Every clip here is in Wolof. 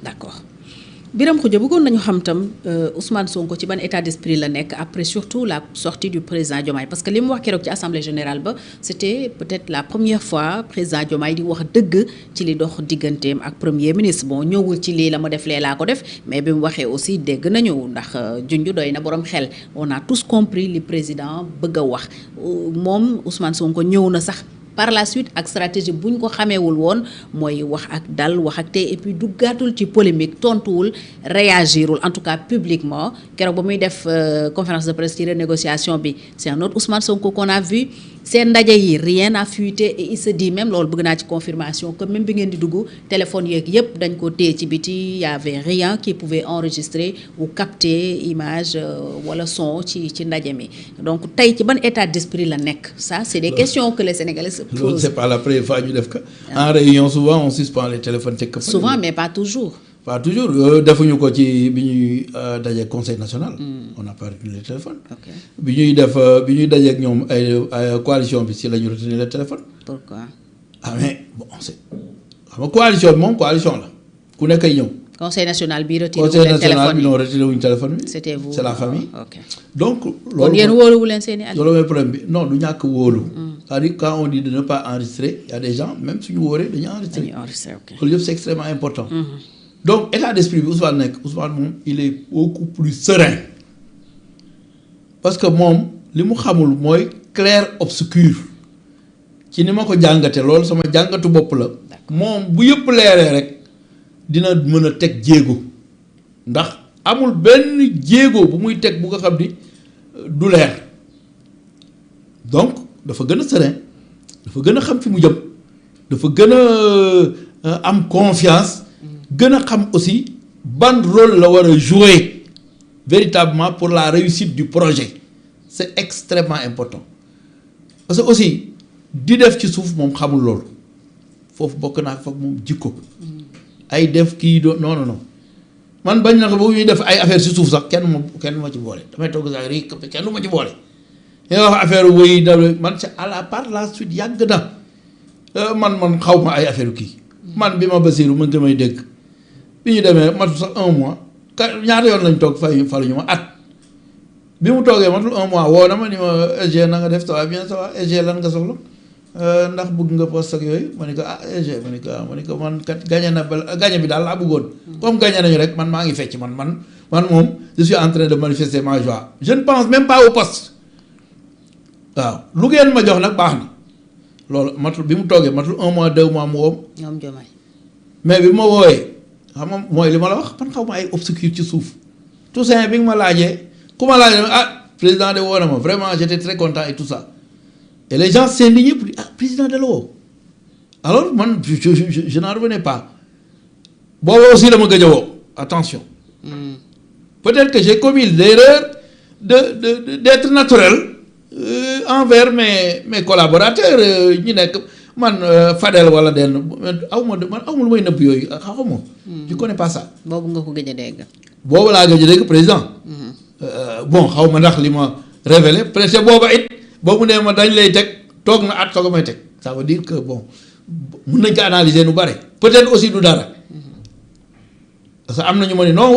d'accord Birame Khoudia bëggoon nañu xam tam Ousmane Sonko ci ban état d'esprit la nekk après surtout la sortie du président Diomaye parce que li mu wax keroog ci assemblée générale ba c'était peut-être la première fois président Diomaye di wax dëgg ci li dox digganteem ak premier ministre bon ñëwul ci lii la ma def lee laa ko def mais bi mu waxee aussi dégg nañu ndax junj doy na borom xel on a tous compris li président bëgg a wax moom Ousmane Sonko ñëw na sax par la suite ak stratégie bu ñu ko xameewul woon mooy wax ak dal wax ak tey et puis duggaatul ci polémique tontuwul réagirul en tout cas publiquement keroog ba muy def conférence de presse ci renégociation bi c'est un autre Ousmane Sonko qu'on a vu seen ndaje yi rien n'a fuité et il se dit même loolu bëgg naa ci confirmation que même bi ngeen di dugg téléphone yeeg yëpp dañ ko téye ci biti y avait rien qui pouvait enregistrer ou capter image wala son ci ndaje mi donc tey ci ban état d'esprit la nekk ça c'est des questions que les Sénégalais se posent. C'est pas la première fois ñu def ko en réunion souvent on suspend les téléphones. Souvent mais pas toujours. Pas toujours defuñu ko ci bi ñuy daje conseil national. On n'a pas retenu les téléphones. bi ñuy daje ak ñoom ay coalition bi si la ñu retenir les téléphones. Pourquoi? Mais bon c'est xam nga coalition bi moom coalition la ku nekk ay ñëw. conseil national bi retiré wu leen téléphone conseil national bi non retiré wuñu téléphone bi. C'était vous. C'est la famille. Ok. Donc kon yéen wóoluwu leen seen i alliés. loolu mooy problème bi non du ñàkk wóolu. C'est-à-dire quand on dit de ne pas enregistrer il y a des gens même suñu wóoree dañuy enregistrer. Loolu yëpp c'est extrêmement important. Donc état d'esprit bi Ousmane moom il est beaucoup plus serein parce que moom li mu xamul mooy clair obscur ci ni ma ko jàngate loolu sama jàngatu bopp la moom bu yëpp leeree rek dina mën a teg jéego ndax amul benn jéego bu muy teg bu nga xam ni du leer donc dafa gën a serein dafa gën a xam fi mu jëm dafa gën a am confiance gën a xam aussi ban rôle la war a jouer véritablement pour la réussite du projet c'est extrêmement important parce que aussi di def ci suuf moom xamul loolu foofu bokk naa fa moom jikko ay def kii do non man bañ na ko bu ñuy def ay affaire ci suuf sax kenn ma ci boole damay togg sax rii kenn du ma ci boole ñuy wax affaire wëy da man c'est à la par la suite yàgg na man xaw ma ay affaire kii man bi ma Basiru mën nga may dégg bi ñu demee matul sax un mois ñaata yoon lañ toog faluñu ma at bi mu toogee matul un mois woo na ma ni ma SG na nga def ça va bien ça va SG lan nga soxla ndax bëgg nga poste ak yooyu ma ne ko SG ma ne ko man kat gagné bi daal laa bëggoon comme gagné nañu rek man maa ngi fecc man moom je suis en train de manifester ma joie je ne pense même pas au poste waaw lu ngeen ma jox nag baax na loolu matul bi mu toogee matul un mois 2 mois mu woom ñoom Diomaye mais bi ma wooyee xam nga mooy li ma la wax man xaw ma ay obscur ci suuf tout ça bi nga ma laajee ku ma laajee président de woo na ma vraiment j'étais très content et tout ça et les gens s'indignaient pour dire président de la woo alors man je n'en revenais pas boobu aussi la ma gëj a woo attention peut-être que j'ai commis l'erreur d'être naturel envers mes collaborateurs ñi nekk man Fadel wala denn awma lu may nëbb yooyu xawma je connais pas ça. boobu nga ko gëj a dégg. boobu laa gëj a dégg président. Bon xaw ma ndax li ma révélé peut-être booba it boobu nee ma dañ lay teg toog na at soog a may teg ça veut dire que bon mun nañ ko analyser nu bare peut-être aussi du dara parce que am na ñu ma ne non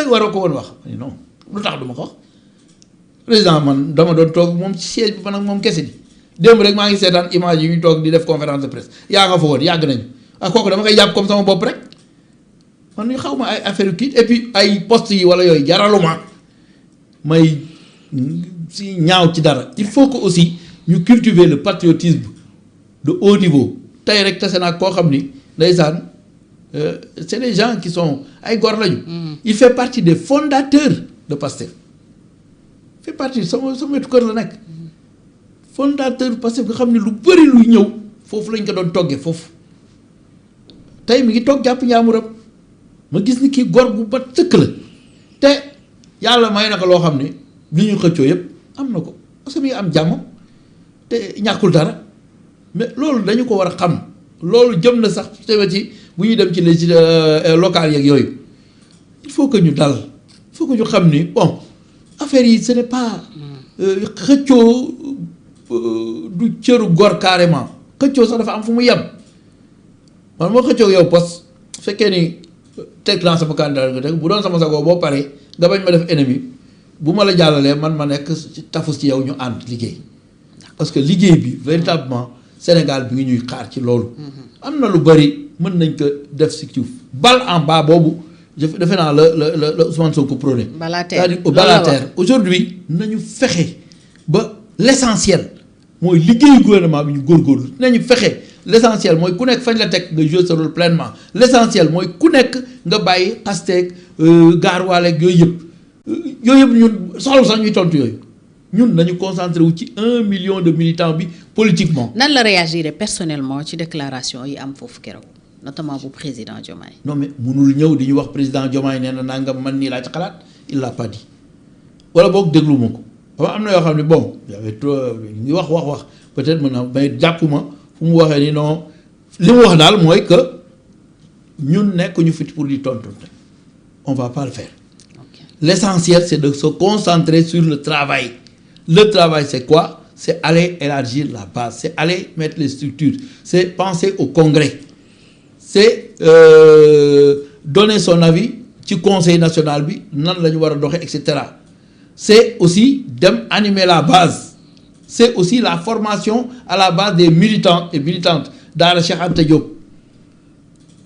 waroo ko woon wax ma ne non lu tax du ma ko wax président man dama doon toog moom ci siège bi man ak moom kese di démb rek maa ngi seetaan image yi ñu toog di def conférence de presse yaa nga fa woon yàgg nañu ak kooku dama koy jàpp comme sama bopp rek man ñu xaw ma ay affaire kii et puis ay poste yi wala yooyu jaraluma may si ñaaw ci dara il faut que aussi ñu cultiver le patriotisme de haut niveau tey rek tase naa koo xam ni ndeysaan c'est des gens qui sont ay gor lañu. Il fait partie des fondateurs de Pastef fait partie sama wetu kër la nekk fondateur Pastef nga xam ne lu bëri luy ñëw foofu lañ ko doon toggee foofu tey mi ngi toog jàpp njaamuram ma gis ni kii gor bu ba sëkk la te yàlla may na ko loo xam ne li ñu xëccoo yëpp am na ko parce que mi ngi am jàmm te ñàkkul dara mais loolu dañu ko war a xam loolu jëm na sax tewe ci bu ñuy dem ci les locales yeeg yooyu il faut que ñu dal il faut que ñu xam ni bon affaire yi ce n'est pas xëccoo du cëru gor carrément xëccoo sax dafa am fu mu yem man moo xëccoo yow poste fekkee ni teg naa sama candidat nga teg bu doon sama sagoo boo paree nga bañ ma def ennemi bu ma la jàllalee man ma nekk tafus ci yow ñu ànd liggéey parce que liggéey bi véritablement Sénégal bi ngi ñuy xaar ci loolu. am na lu bari mën nañ ko def si suuf balle en bas boobu defe naa la Ousmane Sonko prôné. c'est-à-dire au bas la terre aujourd'hui nañu fexe ba l'essentiel mooy liggéeyu gouvernement bi ñu góorgóorlu nañu fexe l'essentiel mooy ku nekk fañ la teg nga jouer sa rôle pleinement l'essentiel mooy ku nekk nga bàyyi xasteeg gaarwaaleeg yooyu yëpp ñun soxla sax ñuy tontu yooyu ñun nañu concentré wu ci 1 million de militants bi politiquement. nan la réagir personnellement ci déclaration yi am foofu keroog notamment bu président Diomaye. non mais mënul ñëw di ñu wax président Diomaye nee na nangam man nii laa ci xalaat il l'a pas dit wala boog déglu ma ko am na yoo xam ne bon y'avait trop ñu wax peut-être mën na mais jàppuma fu mu waxee ni non li mu wax daal mooy que ñun nekkuñu fit pour di tontu on va pas le faire. L'essentiel c'est de se concentrer sur le travail. Le travail c'est quoi? C'est aller élargir la base, c'est aller mettre les structures, c'est penser au congrès, c'est donner son avis ci conseil national bi nan la ñu war a doxee et cetera. C'est aussi dem animer la base, c'est aussi la formation à la base des militants et militantes daara Cheikh Anta Diop.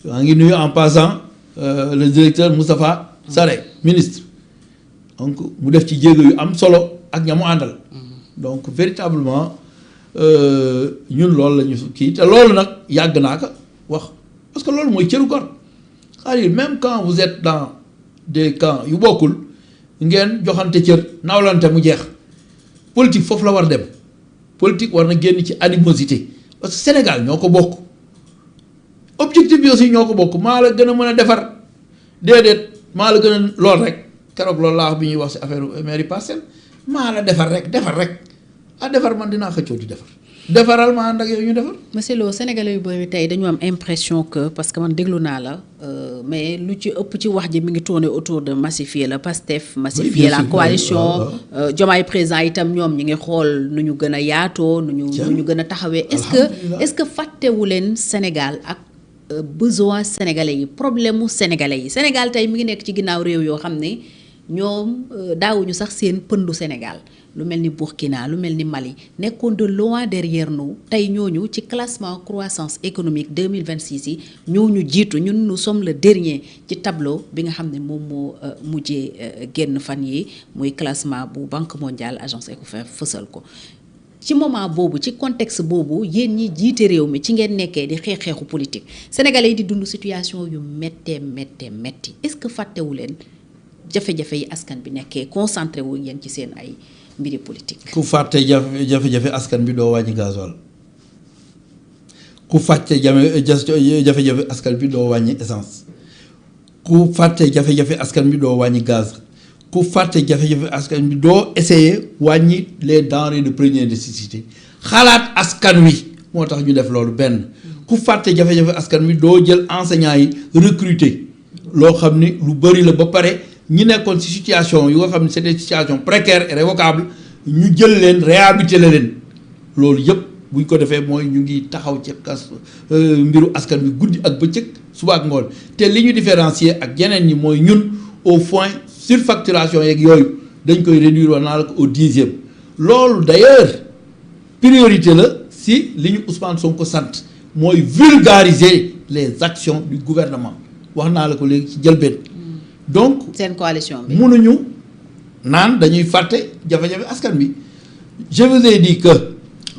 maa ngi nuyu en passant le directeur Moustapha Sarré ministre. donc mu def ci jéego yu am solo ak ña mu àndal. donc véritablement ñun loolu la ñu kii te loolu nag yàgg naa ko wax parce que loolu mooy cëru gor c'est-à-dire même quand vous êtes dans des camps yu bokkul ngeen joxante cër nawlante mu jeex politique foofu la war dem politique war na génn ci animosité parce que Sénégal ñoo ko bokk objectif bi aussi ñoo ko bokk maa la gën a mën a defar déedéet maa la gën a lool rek. keroog loolu laa wax bi ñuy wax ci affaire mairie Parcelles maa la defar rek defar man dinaa xëccoo di defaral ma ànd ak yow ñu defar. monsieur Lo Sénégalais yu bëri tey dañu am impression que parce que man déglu naa la mais lu ci ëpp ci wax ji mi ngi tourner autour de massifier la Pastef massifier la coalition Diomaye président itam ñoom ñi ngi xool nu ñu gën a yaatoo nu ñu gën a taxawee est-ce que fàttewu leen Sénégal ak besoin sénégalais yi problème mu sénégalais yi Sénégal tey mi ngi nekk ci ginnaaw réew yoo xam ne ñoom daawuñu sax seen pëndu Sénégal lu mel ni Burkina lu mel ni Mali nekkoon de loin derrière nous tey ñooñu ci classement croissance économique 2026 yi ñooñu jiitu ñun nous sommes le dernier ci tableau bi nga xam ne moom moo mujjee génn fan yi muy classement bu Banque mondiale agence Ecofin fësal ko ci moment boobu ci contexte boobu yéen ñi jiite réew mi ci ngeen nekkee di xeexu politique sénégalais yi di dund situation yu méttee métti est-ce que fàttewu leen jafe-jafe yi askan bi nekkee concentré wu ngeen ci seen ay mbiri politique. ku fàtte jafe-jafe askan bi doo wàññi gasoil ku fàtte jafe-jafe askan bi doo wàññi essence ku fàtte jafe-jafe askan bi doo wàññi gaz ku fàtte jafe-jafe askan bi doo essayer wàññi les denrées de première nécessité xalaat askan wi moo tax ñu def loolu benn ku fàtte jafe-jafe askan wi doo jël enseignants yi recruter loo xam ni lu bari la ba pare. ñi nekkoon ci situation yu nga xam ne c'est des situations précaires et révocables ñu jël leen réhabiliter leen loolu yëpp buñ ko defee mooy ñu ngi taxaw ci mbiru askan bi guddi ak bëccëg suba ak ngoon te li ñu différencier ak yeneen ñi mooy ñun au point surfacturation yeeg yooyu dañ koy réduire woon naa la ko au 10e loolu d'ailleurs priorité la si li ñu Ousmane Sonko sant mooy vulgariser les actions du gouvernement wax naa la ko léegi ci jëlbeen donc seen coalition bi mënuñu naan dañuy fàtte jafe-jafe askan bi je vous ai dit que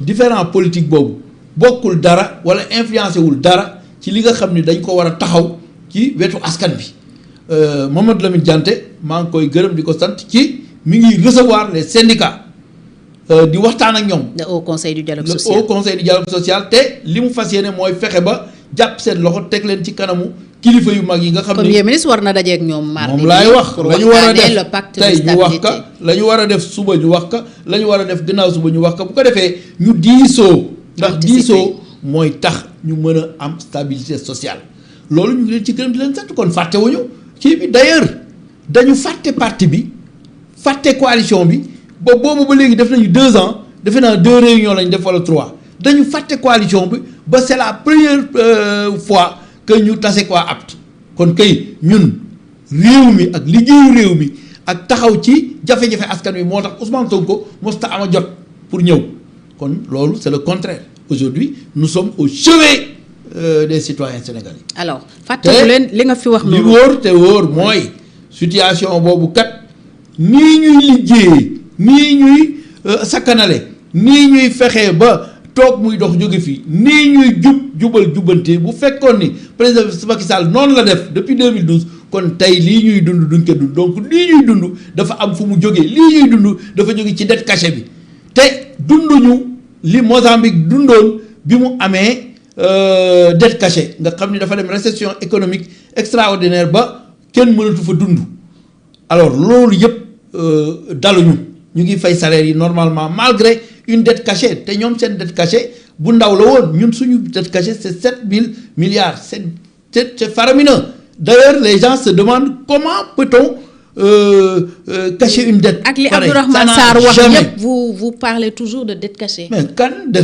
différent politique boobu bokkul dara wala influencé wul dara ci li nga xam ni dañ ko war a taxaw ci wetu askan bi Mamadou Lamine Diante maa ngi koy gërëm di ko sant ci mi ngi recevoir les syndicats di waxtaan ak ñoom. le haut conseil du dialogue social le haut conseil du dialogue social te li mu fas yéene mooy fexe ba jàpp seen loxo teg leen ci kanamu. kilifa yu mag yi nga xam ne premier ministre war na dajeek ñoom mardi moom laay wax la ñu war a def tey ñu wax ka la ñu war a def suba ñu wax ka la ñu war a def gannaaw suba ñu wax ka bu ko defee ñu diisoo ndax diisoo mooy tax ñu mën a am stabilité sociale loolu ñu ngi leen ci gërëm di leen sant kon fàttewuñu kii bi d'ailleurs dañu fàtte parti bi fàtte coalition bi ba boobu ba léegi def nañu 2 ans defe naa 2 réunions lañ def wala 3 dañu fàtte coalition bi ba c'est la première fois que ñu tase quoi apte kon kay ñun réew mi ak liggéeyu réew mi ak taxaw ci jafe-jafe askan wi moo tax Ousmane Sonko mosta ama jot pour ñëw kon loolu c'est le contraire aujourd'hui nous sommes au chevet des citoyens sénégalais. alors fàttaliku leen li nga fi wax li wóor te wóor mooy situation boobu kat nii ñuy liggéeyee nii ñuy sakkanale nii ñuy fexee ba toog muy dox jóge fii nii ñuy jubal jubbante bu fekkoon ni président Macky Sall noonu la def depuis 2012 kon tey lii ñuy dund duñ ko dund donc lii ñuy dund dafa am fu mu jógee lii ñuy dund dafa jóge ci dette cachée bi te dunduñu li Mozambique dundoon bi mu amee dette cachée nga xam ni dafa dem récession économique extraordinaire ba kenn mënatu fa dund alors loolu yëpp daluñu ñu ngi fay salaire yi normalement malgré une dette cachée te ñoom seen dette cachée bu ndaw la woon ñun suñu dette cachée c'est 7 000 milliards c'est faramineux d'ailleurs les gens se demandent comment peut-on cacher une dette ak li Abdourahmane Sarr wax yëpp vous parlez toujours de dette cachée. mais kan dette